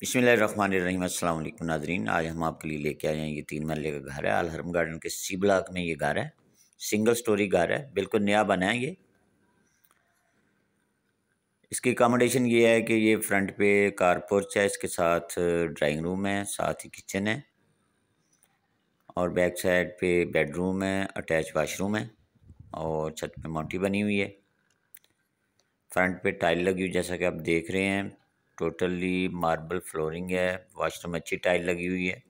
बिस्मिल्लाहिर्रहमानिर्रहीम। अस्सलाम वालेकुम नाज़रीन। आज हम आपके लिए लेके आए हैं ये 3 महले का घर है। अल हरम गार्डन के सी ब्लॉक में ये घर है। सिंगल स्टोरी घर है, बिल्कुल नया बना है ये। इसकी अकोमोडेशन ये है कि ये फ्रंट पे कार पोर्च है, इसके साथ ड्राइंग रूम है, साथ ही किचन है और बैक साइड पे बेडरूम है, अटैच वाशरूम है और छत पे मोटी बनी हुई है। फ्रंट पे टाइल लगी हुई जैसा कि आप देख रहे हैं। टोटली मार्बल फ्लोरिंग है। वाशरूम अच्छी टाइल लगी हुई है।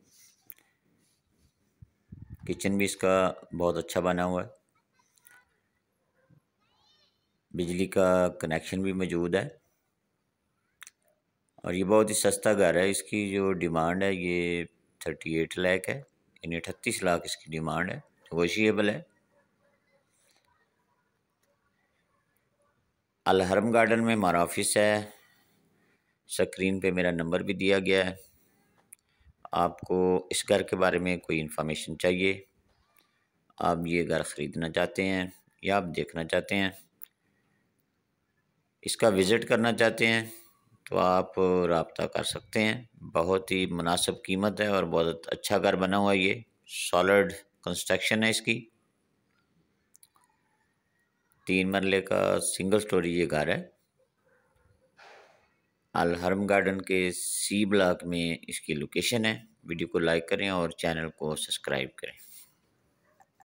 किचन भी इसका बहुत अच्छा बना हुआ है। बिजली का कनेक्शन भी मौजूद है और ये बहुत ही सस्ता घर है। इसकी जो डिमांड है ये 38 लाख है, यानी 38 लाख इसकी डिमांड है, नेगोशिएबल है। अल हरम गार्डन में हमारा ऑफिस है। स्क्रीन पे मेरा नंबर भी दिया गया है। आपको इस घर के बारे में कोई इन्फॉर्मेशन चाहिए, आप ये घर ख़रीदना चाहते हैं या आप देखना चाहते हैं, इसका विज़िट करना चाहते हैं तो आप रब्ता कर सकते हैं। बहुत ही मुनासिब कीमत है और बहुत अच्छा घर बना हुआ है। ये सॉलिड कंस्ट्रक्शन है इसकी। 3 मरले का सिंगल स्टोरी ये घर है। अल हरम गार्डन के सी ब्लॉक में इसकी लोकेशन है। वीडियो को लाइक करें और चैनल को सब्सक्राइब करें।